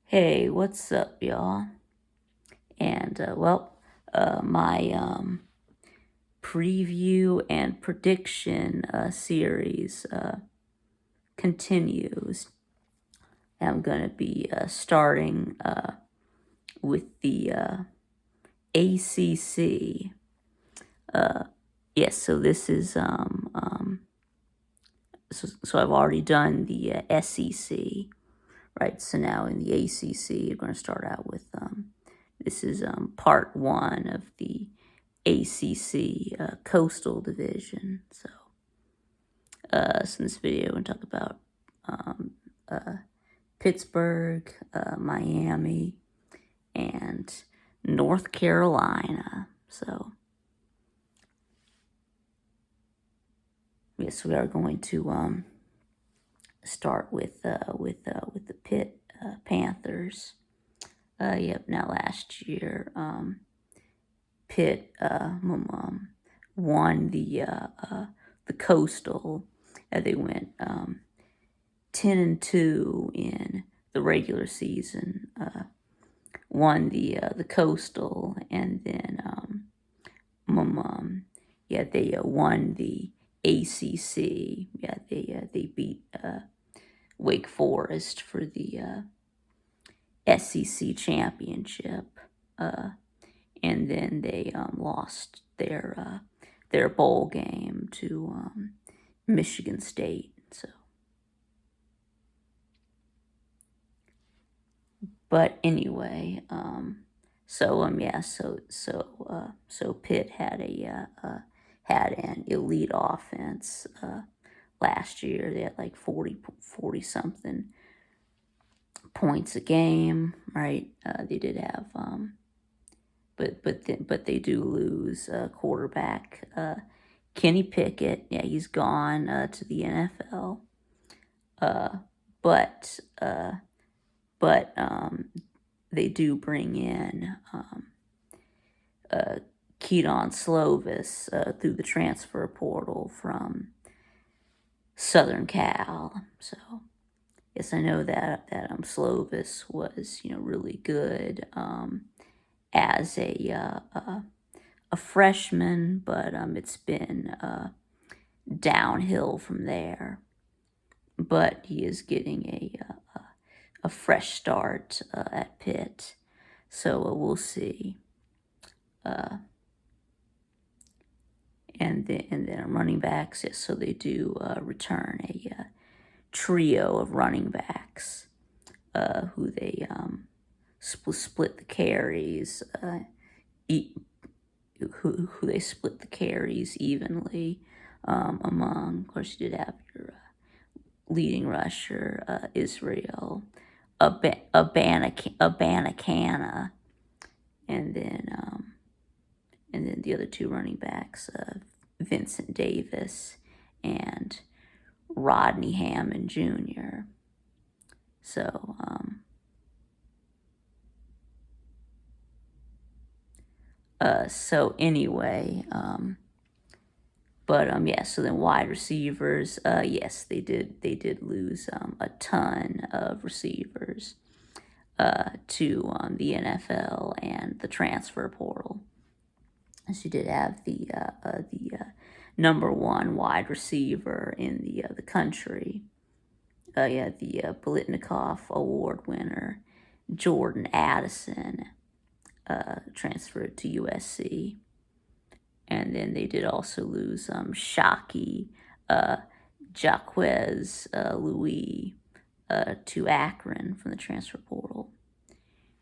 Hey, what's up, y'all? And my preview and prediction series continues. I'm gonna be starting with the ACC. Yes, so this is so I've already done the SEC, right? So now in the ACC, you're gonna start out with this is part one of the ACC Coastal Division. So in this video, we're going to talk about Pittsburgh, Miami, and North Carolina. So, yes, we are going to start with the Pitt Panthers. Now last year, Pitt won the Coastal. They went 10-2 in the regular season. Won the Coastal, and then they won the ACC. They beat Wake Forest for the SEC championship. And then they lost their bowl game to Michigan State. But anyway, so Pitt had an elite offense last year. They had like 40 something points a game, right? They did have but they do lose quarterback Kenny Pickett. Yeah, he's gone to the NFL. But they do bring in Keaton Slovis through the transfer portal from Southern Cal. So yes, I know that Slovis was really good as a freshman, but it's been downhill from there. But he is getting a fresh start at Pitt, so we'll see. And then running backs, yes, so they do return a trio of running backs who they split the carries, who they split the carries evenly among. Of course, you did have your leading rusher, Israel, Abanikana, and then the other two running backs, Vincent Davis and Rodney Hammond Jr. So anyway, so then wide receivers, yes, they did lose a ton of receivers to the NFL and the transfer portal. So you did have the number one wide receiver in the country. The Bolitnikoff Award winner, Jordan Addison, transferred to USC. And then they did also lose Shockey, Jaquez Louis to Akron from the transfer portal.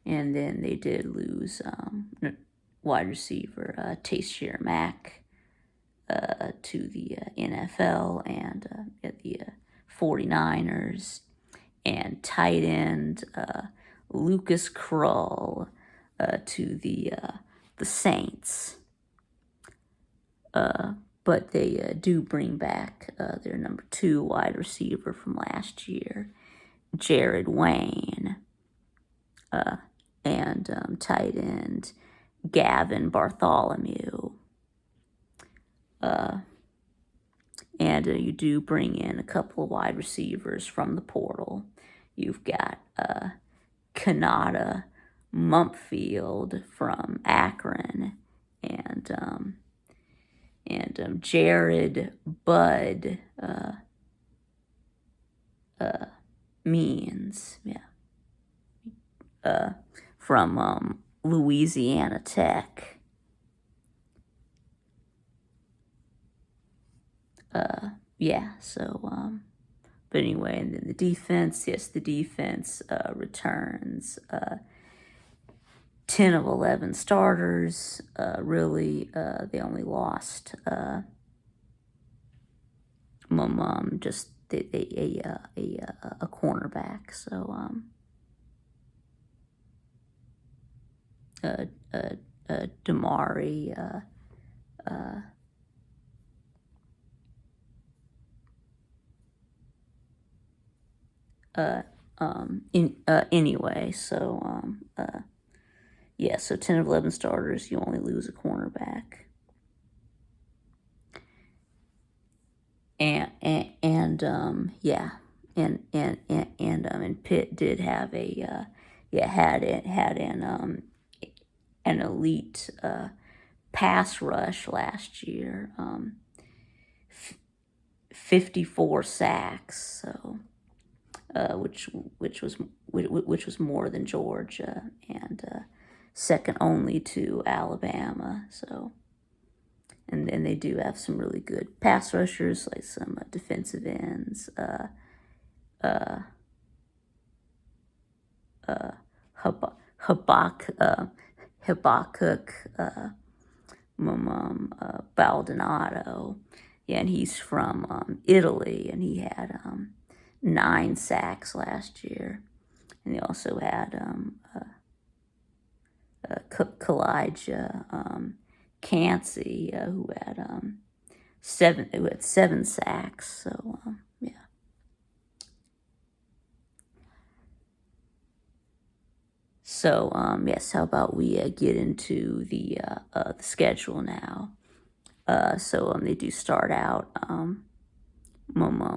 And then they did lose wide receiver Taysir Mack to the NFL and the 49ers, and tight end Lucas Krull to the Saints. But they do bring back their number 2 wide receiver from last year, Jared Wayne, and tight end Gavin Bartholomew. And you do bring in a couple of wide receivers from the portal. You've got Kanata Mumpfield from Akron, and Jared Bud Means, from Louisiana Tech. But anyway, and then the defense, the defense returns 10 of 11 starters. Really, they only lost just a cornerback. So Damari anyway. So so 10 of 11 starters, you only lose a cornerback. And Pitt did have an elite pass rush last year, 54 sacks, so which was more than Georgia, and second only to Alabama. So. And then they do have some really good pass rushers, like some defensive ends. Habakkuk Baldonado. Yeah, and he's from Italy, and he had 9 sacks last year. And they also had Kalijah Cansey, who had 7 sacks. So So yes, how about we get into the schedule now? So they do start out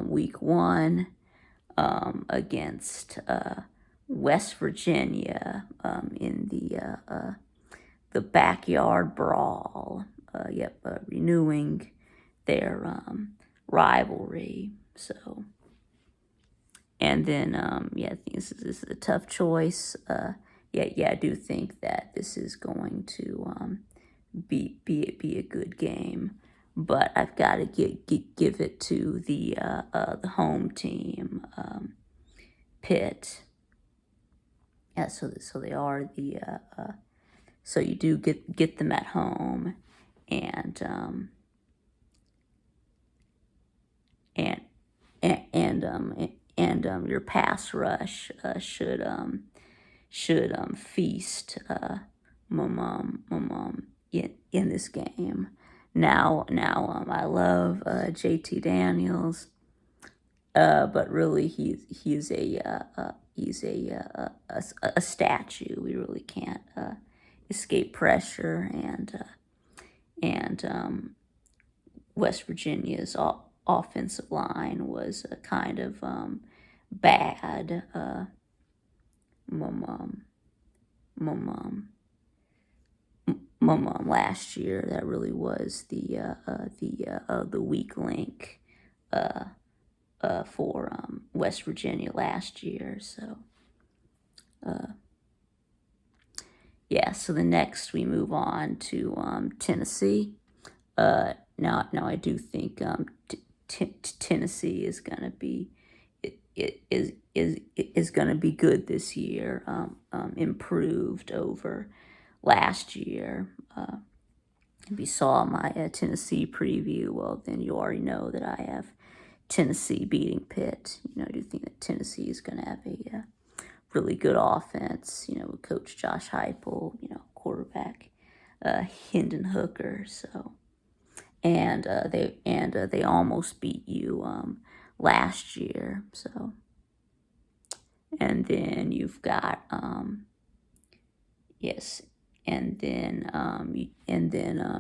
week 1 against West Virginia in the backyard brawl. Renewing their rivalry. So, and then I think this is a tough choice. I do think that this is going to be a good game, but I've got to give it to the home team, Pitt. Yeah, so they are the so you do get them at home, and your pass rush should feast in this game. Now I love JT Daniels, but really he's a statue. We really can't escape pressure, and West Virginia's offensive line was kind of bad. Last year, that really was the weak link for West Virginia last year. So so the next we move on to Tennessee. Now I do think Tennessee is gonna be is gonna be good this year, improved over last year. If you saw my Tennessee preview, well, then you already know that I have Tennessee beating Pitt. I do think that Tennessee is going to have a really good offense, with Coach Josh Heupel, quarterback Hendon Hooker. So, and they almost beat you last year. So, and then you've got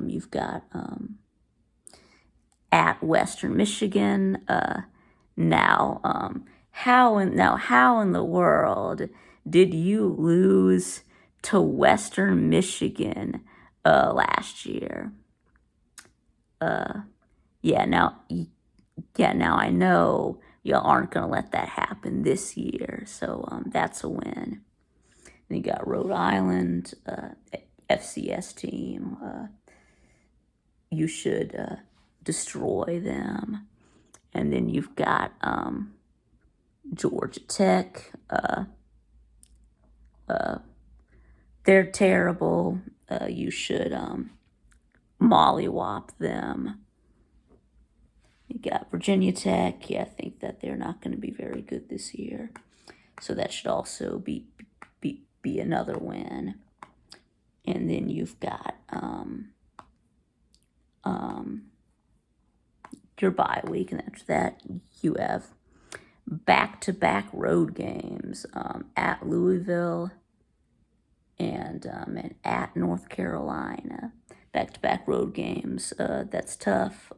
you've got at Western Michigan. Now how in the world did you lose to Western Michigan last year? Yeah, now I know y'all aren't gonna let that happen this year, so that's a win. Then you got Rhode Island, FCS team. You should destroy them. And then you've got Georgia Tech. They're terrible. You should mollywop them. You got Virginia Tech. Yeah, I think that they're not going to be very good this year. So that should also be another win. And then you've got your bye week, and after that you have back-to-back road games at Louisville and at North Carolina. Back-to-back road games. That's tough.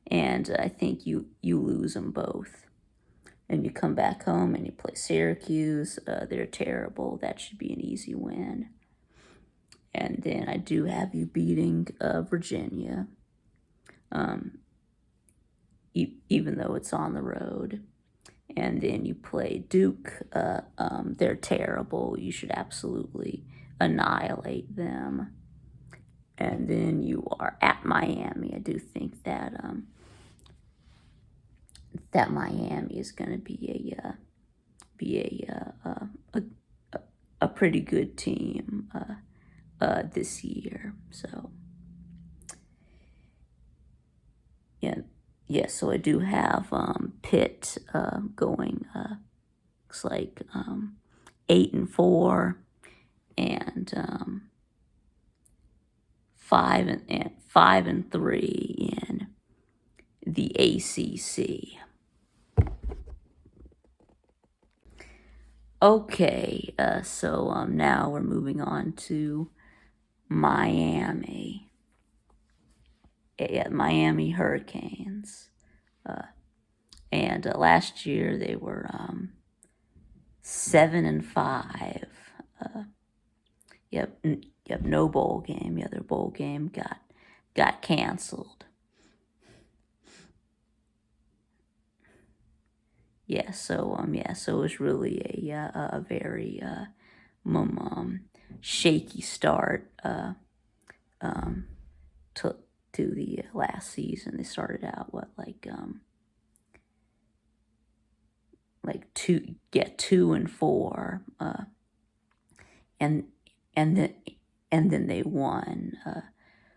And I think you lose them both. And you come back home and you play Syracuse. They're terrible. That should be an easy win. And then I do have you beating Virginia, even though it's on the road. And then you play Duke. They're terrible. You should absolutely annihilate them. And then you are at Miami. I do think that that Miami is going to be a pretty good team this year. So yeah. So I do have Pitt going. Looks like 8-4 and 5-3 in the ACC. Okay, so now we're moving on to Miami. Yeah, Miami Hurricanes. And last year they were 7-5. Yep, no bowl game. Yeah, their bowl game got canceled. Yeah, so it was really a very shaky start to the last season. They started out like 2-4, and then they won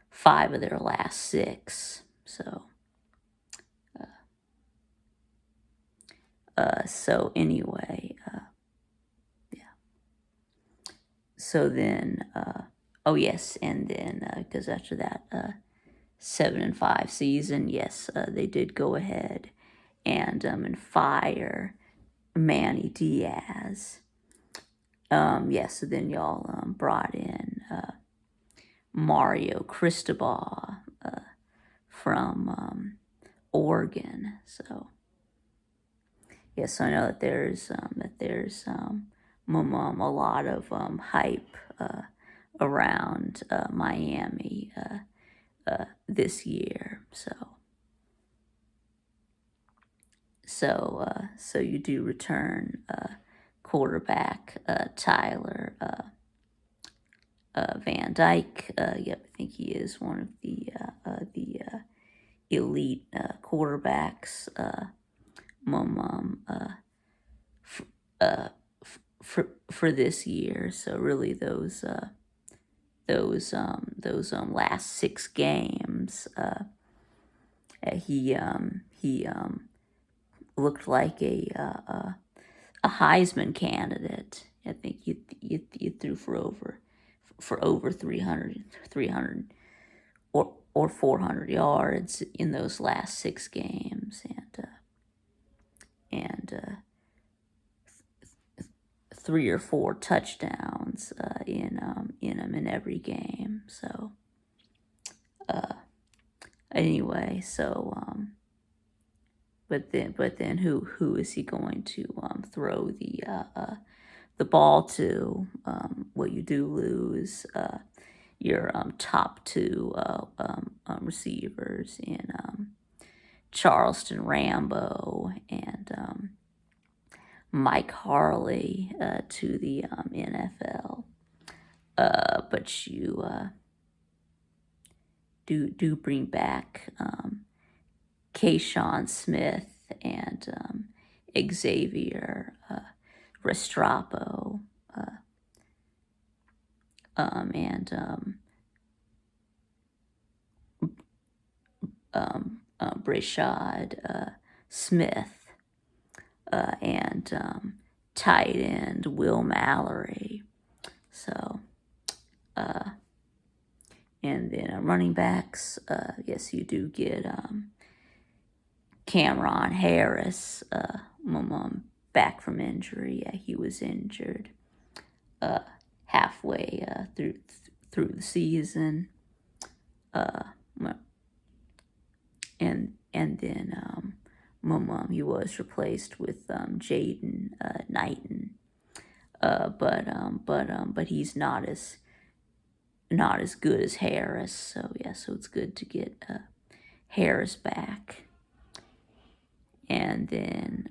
5 of their last 6. So anyway, yeah. So then, oh yes, and then because after that 7-5 season, yes, they did go ahead and fire Manny Diaz. So then y'all brought in Mario Cristobal from Oregon. So yes, I know that there's a lot of hype around Miami this year. So you do return quarterback Tyler Van Dyke. Yep, I think he is one of the elite quarterbacks. For this year. So really those last 6 games, he looked like a Heisman candidate. I think you threw for over 300 or 400 yards in those last 6 games, and 3 or 4 touchdowns in every game. So anyway, so but then who is he going to throw the ball to? Well, you do lose your top two receivers in Charleston Rambo and Mike Harley to the NFL. But you do bring back Kayshawn Smith and Xavier Restrepo and Brashad Smith and tight end Will Mallory. So, and then running backs, yes, you do get Cameron Harris back from injury. Yeah, he was injured halfway through the season. And then he was replaced with Jaden Knighton. But he's not as good as Harris. So yeah, so it's good to get Harris back. And then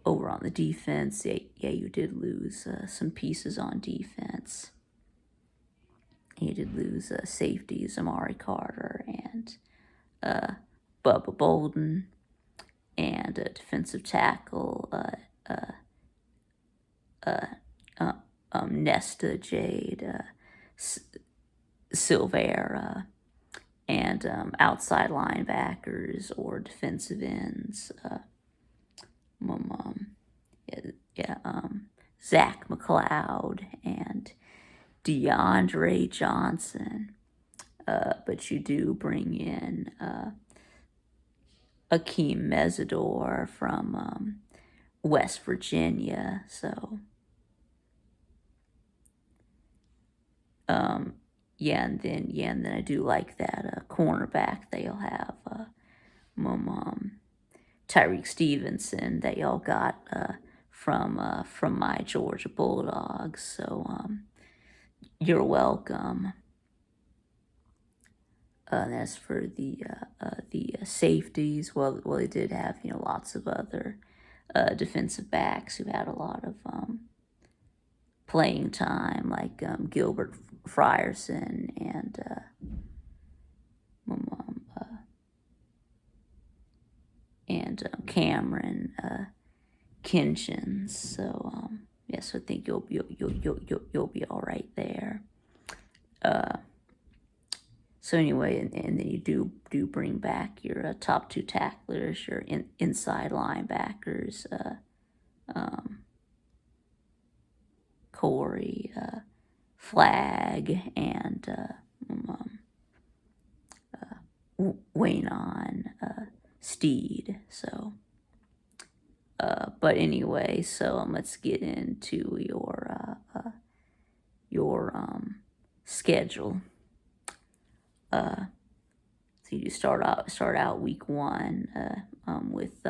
over on the defense, yeah, you did lose some pieces on defense. You did lose safeties Amari Carter and Bubba Bolden, and a defensive tackle Nesta Jade Silvera, and outside linebackers or defensive ends. Zach McLeod and DeAndre Johnson. But you do bring in Akeem Mesidor from West Virginia. So, and then I do like that cornerback that you'll have, Tyreek Stevenson, that y'all got from my Georgia Bulldogs. So you're welcome. As for the safeties, well, they did have lots of other defensive backs who had a lot of playing time, like Gilbert Frierson and Cameron Kinchins. So yes, I think you'll be all right there. So anyway, and then you do bring back your top two tacklers, your inside linebackers, Corey Flagg and Waynon Steed. So, but anyway, so let's get into your schedule. So you start out week 1 with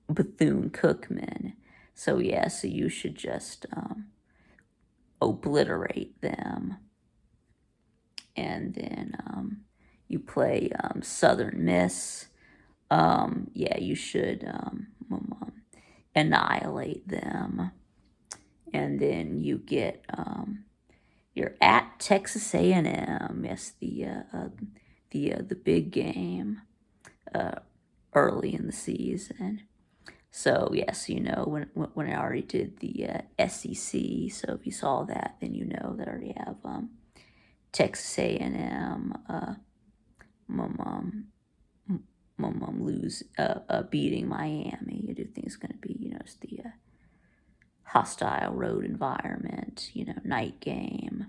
Bethune-Cookman. So yeah, so you should just obliterate them. And then you play Southern Miss. Yeah, you should annihilate them. And then you get you're at Texas A&M. Yes, the big game early in the season. So yes, when I already did the SEC. So if you saw that, then that I already have Texas A&M lose beating Miami. You do think it's going to be it's the hostile road environment, night game.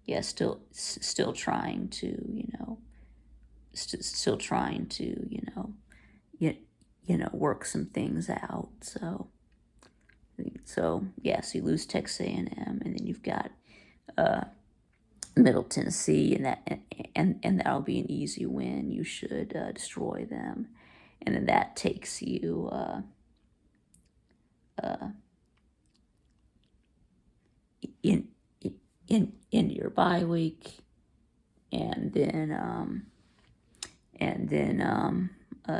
Yeah, still trying to, still trying to, work some things out. So, So yes, you lose Texas A&M, and then you've got Middle Tennessee, and that'll be an easy win. You should destroy them, and then that takes you in into your bye week, and then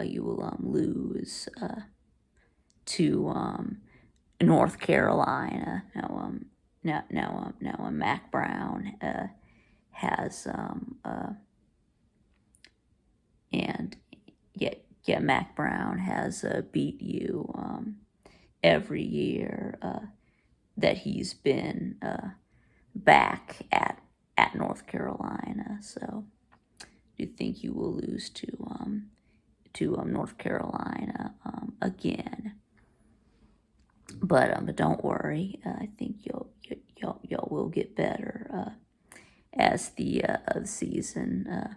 you will lose to North Carolina. Now Mac Brown has and Mac Brown has beat you every year that he's been back at North Carolina. So do you think you will lose to North Carolina again? But don't worry. I think y'all will get better as the season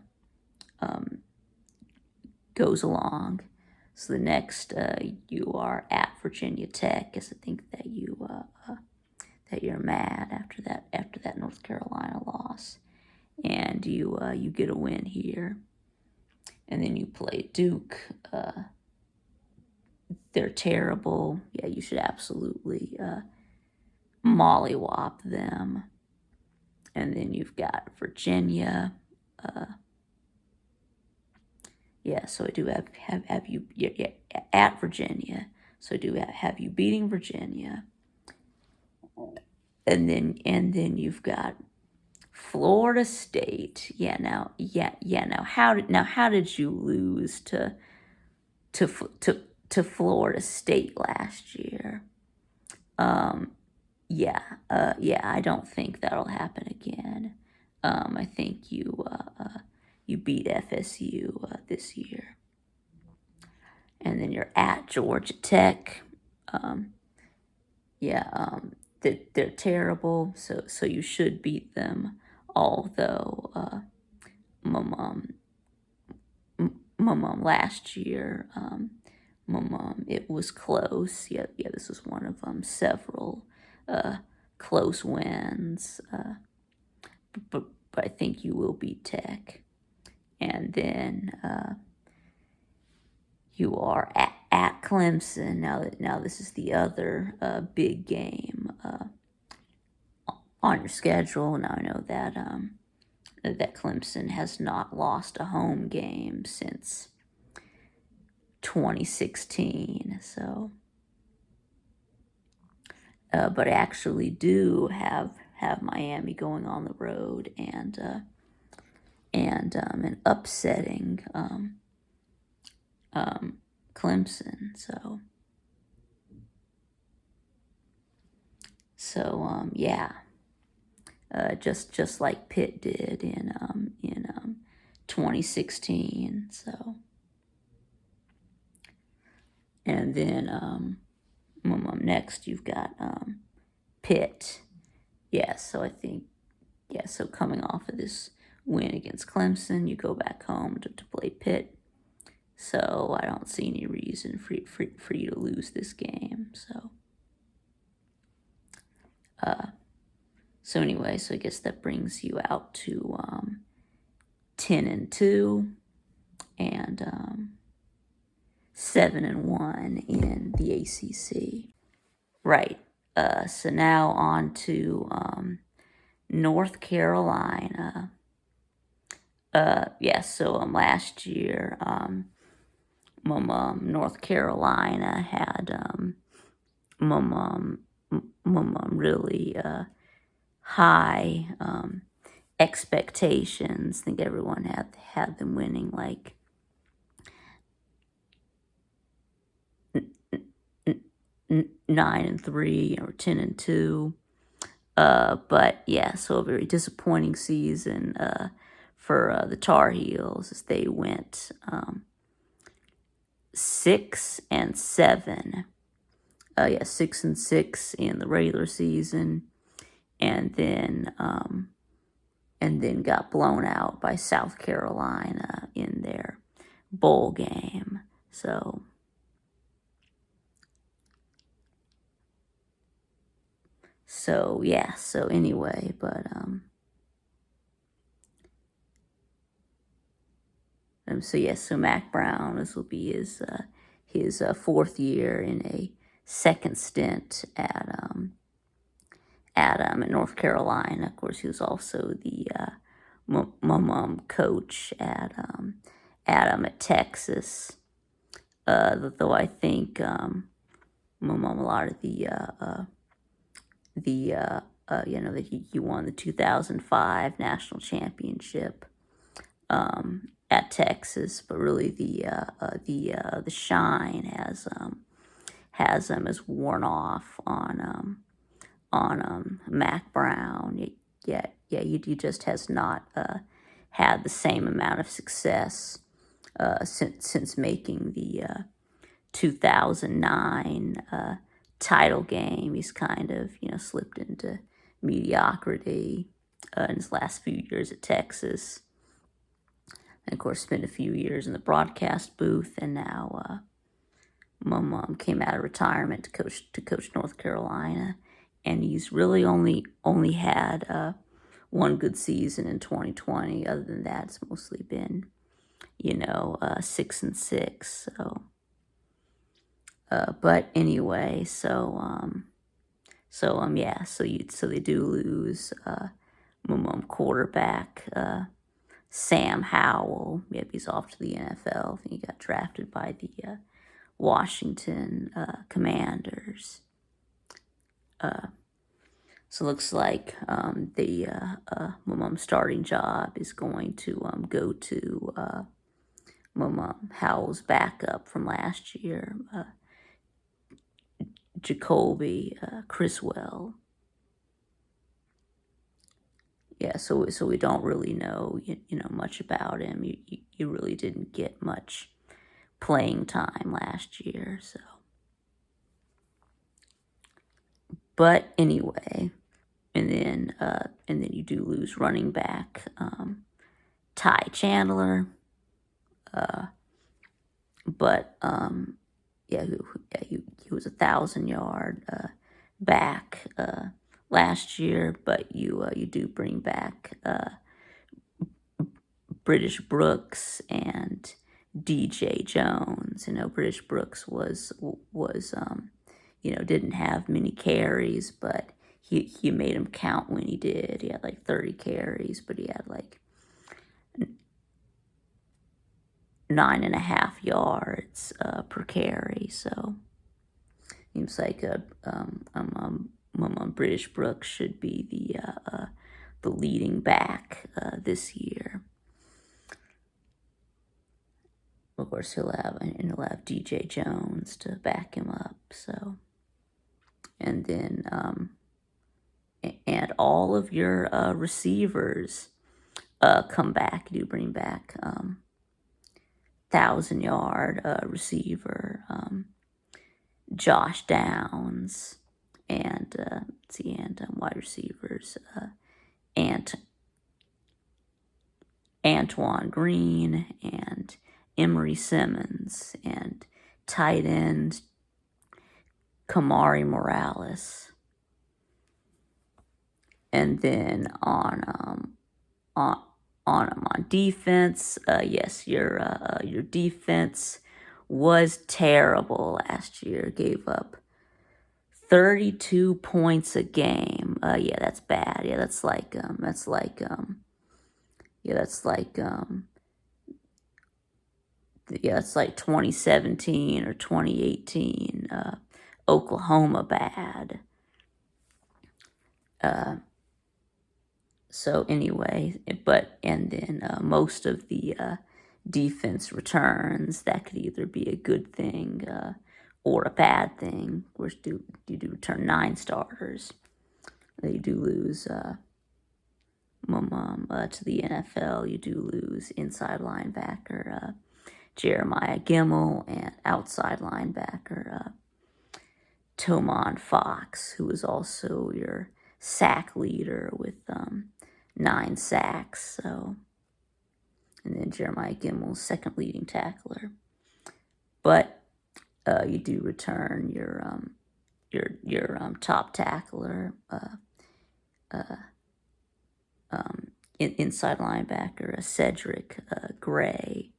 goes along. So the next you are at Virginia Tech, because I think that you're mad after that North Carolina loss, and you get a win here, and then you play Duke. They're terrible. Yeah, you should absolutely mollywop them. And then you've got Virginia. So I do have you at Virginia. So I do have you beating Virginia. And then you've got Florida State. Now how did you lose to Florida State last year? I don't think that'll happen again. I think you beat FSU this year, and then you're at Georgia Tech. They're terrible. So you should beat them. Although last year, it was close. This was one of several close wins. But I think you will beat Tech. And then you are at Clemson. Now this is the other big game on your schedule. Now I know that that Clemson has not lost a home game since 2016. So, but I actually do have Miami going on the road and upsetting Clemson. So just like Pitt did in 2016. So, and then next you've got Pitt. So I think so coming off of this win against Clemson, you go back home to play Pitt. So I don't see any reason for you to lose this game. So anyway, so I guess that brings you out to 10-2 and 7-1 in the ACC. Right. So now on to North Carolina. So last year, North Carolina had really high expectations. I think everyone had them winning like 9-3 or 10-2. But so a very disappointing season for the Tar Heels, as they went 6-7. 6-6 in the regular season, and then got blown out by South Carolina in their bowl game. So So yeah. So anyway, but so yes. So Mac Brown, this will be his fourth year in a second stint at North Carolina. Of course, he was also the coach at Texas. Though I think a lot of that he won the 2005 national championship at Texas, but really the shine has worn off on Mac Brown. He just has not had the same amount of success since making the 2009 title game. He's kind of slipped into mediocrity in his last few years at Texas, and of course spent a few years in the broadcast booth, and now Mom came out of retirement to coach North Carolina, and he's really only had one good season in 2020. Other than that, it's mostly been 6-6. So, but anyway, yeah. So they do lose quarterback Sam Howell. Maybe he's off to the NFL. I think he got drafted by the Washington Commanders. So it looks like the starting job is going to go to Howell's backup from last year, Jacoby Criswell. Yeah, so we don't really know much about him. You really didn't get much playing time last year, so. But anyway, and then you do lose running back Ty Chandler, but he was 1,000-yard back last year. But you do bring back British Brooks and DJ Jones. British Brooks was didn't have many carries, but he made him count when he did. He had like 30 carries, but he had like 9.5 yards per carry. So seems like British Brooks should be the leading back this year. Of course, he'll have DJ Jones to back him up. So, and then and all of your receivers come back. You do bring back 1,000-yard receiver Josh Downs, and wide receivers Antoine Green and Emery Simmons, and tight end Kamari Morales. And then on defense, yes, your defense was terrible last year. Gave up 32 points a game. Yeah, that's bad. Yeah, that's like 2017 or 2018 Oklahoma bad. So anyway, and then most of the defense returns. That could either be a good thing or a bad thing. Of course, you do return 9 starters. They do lose to the NFL. You do lose inside linebacker Jeremiah Gimmel and outside linebacker Tomon Fox, who was also your sack leader with 9 sacks. So, and then Jeremiah Gimmel's second leading tackler. But you do return your your top tackler, inside linebacker, Cedric Gray.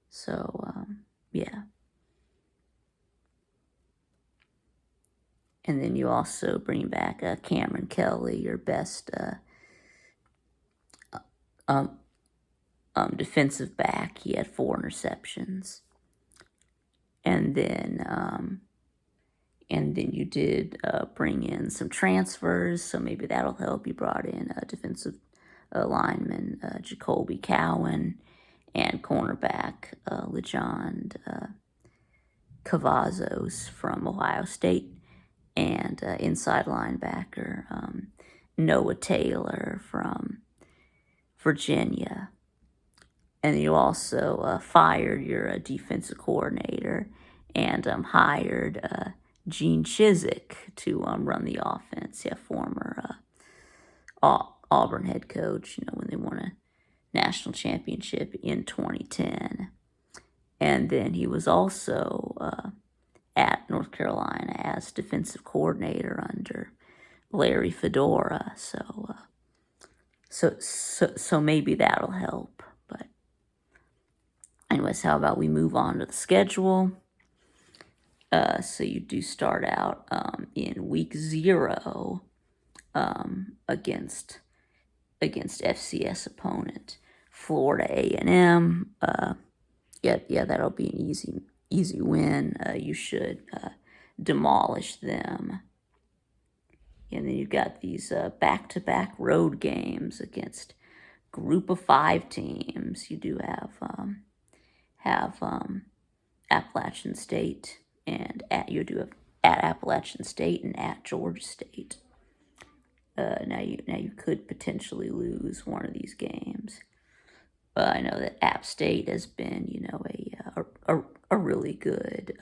So yeah. And then you also bring back Cameron Kelly, your best um, defensive back. He had 4 interceptions. And then you did bring in some transfers, so maybe that'll help. You brought in defensive lineman Jacoby Cowan and cornerback LeJon Cavazos from Ohio State, and inside linebacker Noah Taylor from Virginia. And you also fired your defensive coordinator and hired Gene Chizik to run the offense. Yeah, former Auburn head coach, when they won a national championship in 2010. And then he was also at North Carolina as defensive coordinator under Larry Fedora. So maybe that'll help. But anyways, how about we move on to the schedule? So you do start out in week 0 against FCS opponent Florida A&M. Yeah, that'll be an easy win. You should demolish them. And then you've got these back-to-back road games against group of 5 teams. You do have Appalachian State, and you do have at Appalachian State and at Georgia State. Now you could potentially lose one of these games. I know that App State has been, a really good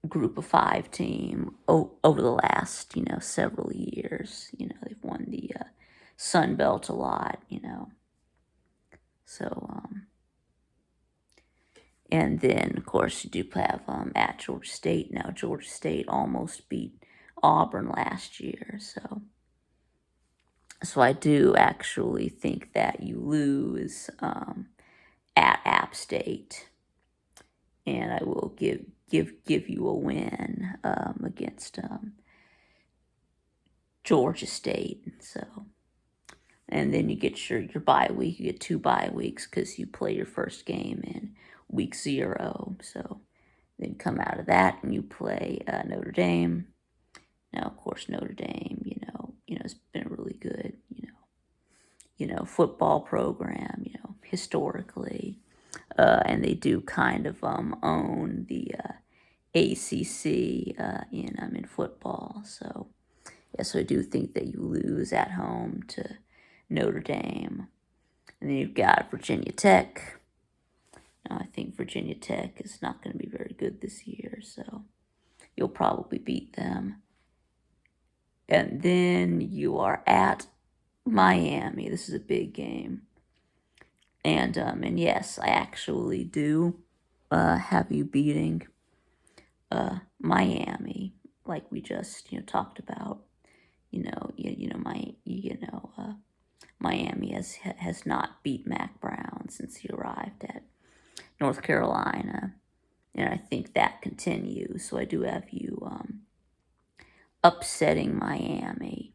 group of 5 team over the last, several years. They've won the Sun Belt a lot, So, and then, of course, you do have at Georgia State. Now, Georgia State almost beat Auburn last year, so I do actually think that you lose at App State, and I will give you a win against Georgia State. So, and then you get your bye week. You get 2 bye weeks because you play your first game in week 0. So then come out of that and you play Notre Dame. Now, of course, Notre Dame, has been a really good, football program, historically, and they do kind of own the ACC in football. So, yeah, so I do think that you lose at home to Notre Dame. And then you've got Virginia Tech. Now, I think Virginia Tech is not going to be very good this year, so you'll probably beat them. And then you are at Miami. This is a big game. And yes, I actually do have you beating Miami, like we just talked about. Miami has not beat Mac Brown since he arrived at North Carolina, and I think that continues. So I do have you upsetting Miami.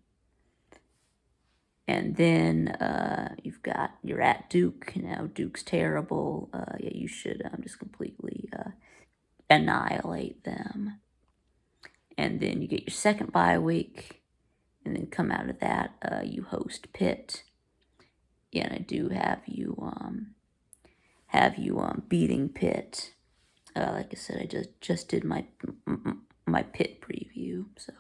And then you're at Duke. Duke's terrible. Yeah, you should just completely annihilate them. And then you get your second bye week, and then come out of that, you host Pitt. Yeah, and I do have you beating Pitt. Like I said, I just did my Pitt preview. So,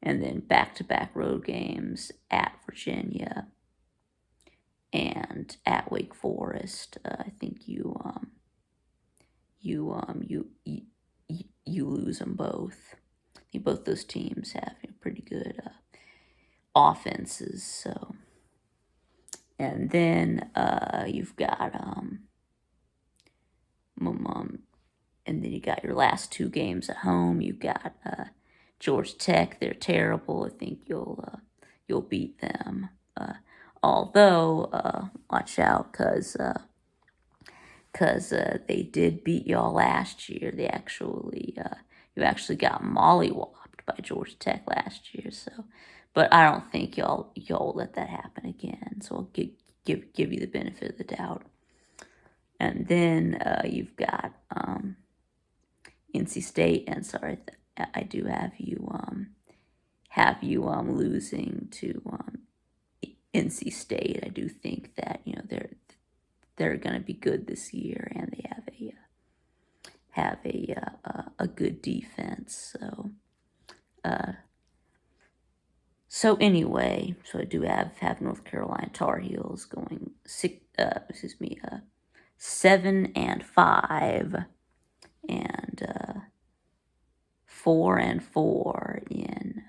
and then back-to-back road games at Virginia and at Wake Forest. I think you lose them both. I think both those teams have pretty good offenses. So, and then you've got and then you got your last 2 games at home. You got Georgia Tech. They're terrible. I think you'll beat them. Although watch out, because they did beat y'all last year. They actually you actually got mollywopped by Georgia Tech last year. So, but I don't think y'all let that happen again. So I'll give you the benefit of the doubt. And then you've got NC State, and sorry, I do have you losing to NC State. I do think that they're going to be good this year, and they have a good defense. So anyway, so I do have North Carolina Tar Heels going 7-5 and 4-4 in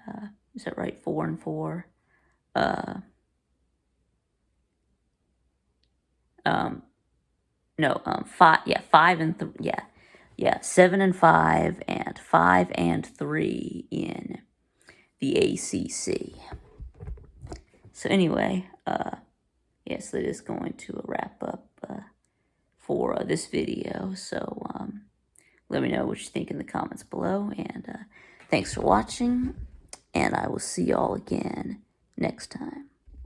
is that right? 4-4. 7-5 and 5-3 in the ACC. So anyway, yes, that is going to wrap up for this video. So let me know what you think in the comments below, and thanks for watching, and I will see y'all again next time.